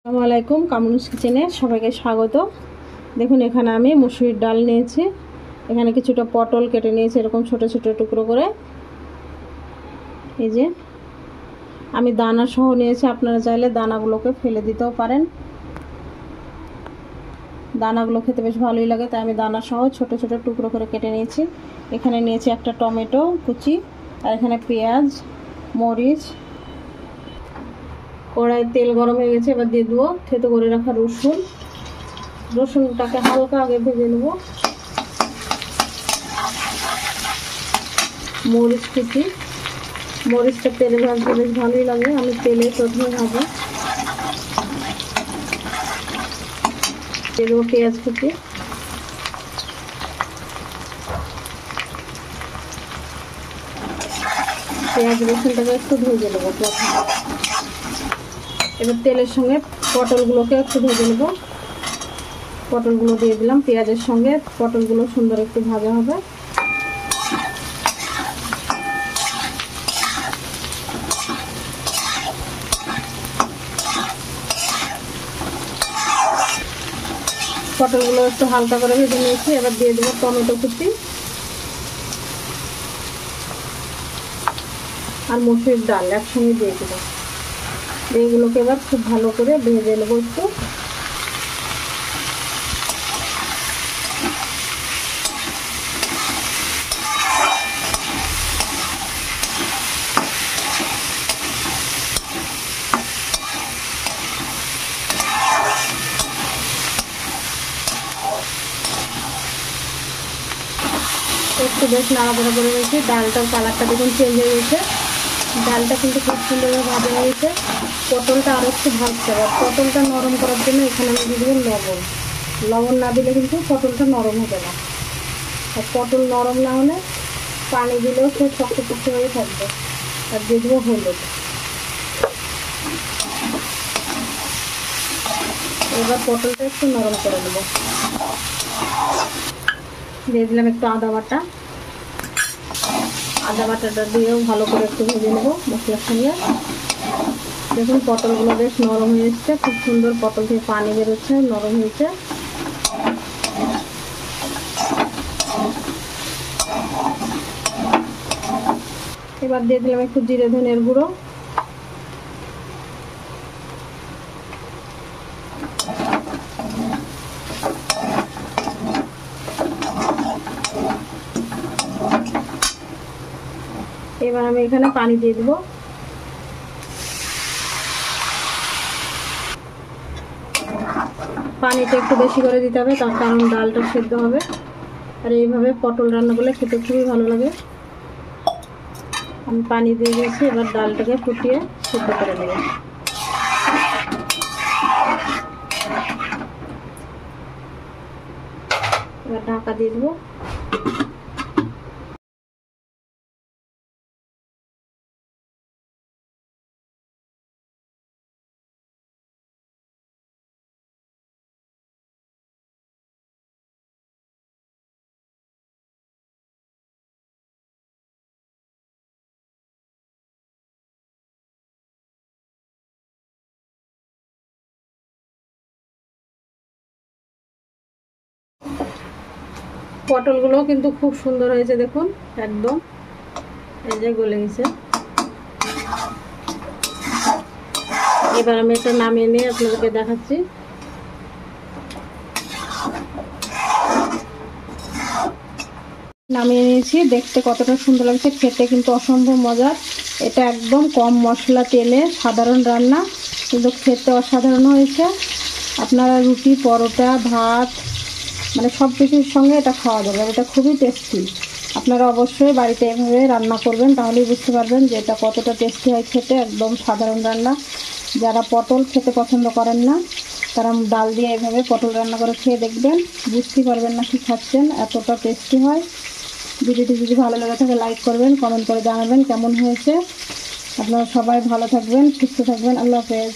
আসসালামু আলাইকুম, কামরুস কিচেনে সবাইকে স্বাগত। দেখুন এখানে আমি মসুরির ডাল নিয়েছি, এখানে কিছুটা পটল কেটে নিয়েছি এরকম ছোট ছোট টুকরো করে। এই যে আমি দানা সহ নিয়েছি, আপনারা চাইলে দানাগুলোকে ফেলে দিতেও পারেন, দানাগুলো খেতে বেশ ভালোই লাগে, তাই আমি দানা সহ ছোট ছোট টুকরো করে কেটে নিয়েছি। এখানে নিয়েছি একটা টমেটো কুচি, আর এখানে পেঁয়াজ, মরিচ। কড়াই তেল গরম হয়ে গেছে, এবার দিয়ে দেবো থেতো করে রাখা রসুনটাকে হালকা আগে ভেজে নেব। মরিচ কুচি, মরিচটা তেলে ভাজতে বেশ ভালোই লাগে, আমি তেলে প্রথমে ভাজা। দিয়ে দেবো পেঁয়াজ কুচি, পেঁয়াজ রসুনটাকে একটু ভেজে নেবো প্রথমে। এবার তেলের সঙ্গে পটলগুলোকে একটু ভেজে নেব। পটলগুলো দিয়ে দিলাম, পেঁয়াজের সঙ্গে পটলগুলো সুন্দর একটু ভাজা হবে। পটলগুলো একটু হালকা করে ভেজে নিয়েছি, এবার দিয়ে দেবো টমেটো কুচি আর মসুরির ডাল একসঙ্গে দিয়ে দেবো। এইগুলোকে এবার খুব ভালো করে ভেজে নেবো একটু। একটু বেশ নাড়াচাড়া করে নিয়েছি, ডালটার কালারটা দেখুন চেঞ্জ হয়ে গেছে, ডালটা কিন্তু খুব সুন্দরভাবে ভাজা হয়ে গেছে। পটলটা আরও একটু ভাজতে হবে, পটলটা নরম করার জন্য এখানে আমি দিয়ে দেবো লবণ না দিলে কিন্তু পটলটা নরম হবে না, আর পটল নরম না হলে পানি দিলেও খুব শক্ত শক্ত হয়ে থাকবে। আর দিয়ে দেবো হলুদ। এবার পটলটা একটু নরম করে দেবো। দিয়ে দিলাম একটু আদা বাটাটা দিয়েও ভালো করে একটু ভেজে নেবো মশলার সঙ্গে। দেখুন পটলগুলো বেশ নরম হয়ে এসছে, খুব সুন্দর পটল থেকে পানি বেরোচ্ছে, নরম হয়েছে। এবার দিয়ে দিলাম একটু জিরে ধনের গুঁড়ো, এবার আমি এখানে পানি দিয়ে দেবো। পানিটা একটু বেশি করে দিতে হবে, তার কারণ ডালটা সেদ্ধ হবে, আর এইভাবে পটল রান্না করলে খেতে খুবই ভালো লাগে। আমি পানি দিয়ে দিয়েছি, এবার ডালটাকে ফুটিয়ে সেদ্ধ করে নেব। এবার ঢাকা দিয়ে দেবো। পটলগুলো কিন্তু খুব সুন্দর হয়েছে, দেখুন একদম এই যে গলে গেছে। এবার আমি এটা নামিয়ে নিয়ে আপনাদেরকে দেখাচ্ছি। নামিয়ে নিয়েছি, দেখতে কতটা সুন্দর লাগছে, খেতে কিন্তু অসম্ভব মজার। এটা একদম কম মশলা তেলে সাধারণ রান্না, কিন্তু খেতে অসাধারণ হয়েছে। আপনারা রুটি, পরোটা, ভাত মানে সব কিছুর সঙ্গে এটা খাওয়া যাবে, এটা খুবই টেস্টি। আপনারা অবশ্যই বাড়িতে এভাবে রান্না করবেন, তাহলেই বুঝতে পারবেন যে এটা কতটা টেস্টি হয় খেতে। একদম সাধারণ রান্না, যারা পটল খেতে পছন্দ করেন না তারা ডাল দিয়ে এভাবে পটল রান্না করে খেয়ে দেখবেন, বুঝতেই পারবেন না কি খাচ্ছেন, এতটা টেস্টি হয়। ভিডিওটি যদি ভালো লাগে থাকে লাইক করবেন, কমেন্ট করে জানাবেন কেমন হয়েছে। আপনারা সবাই ভালো থাকবেন, সুস্থ থাকবেন। আল্লাহ হাফেজ।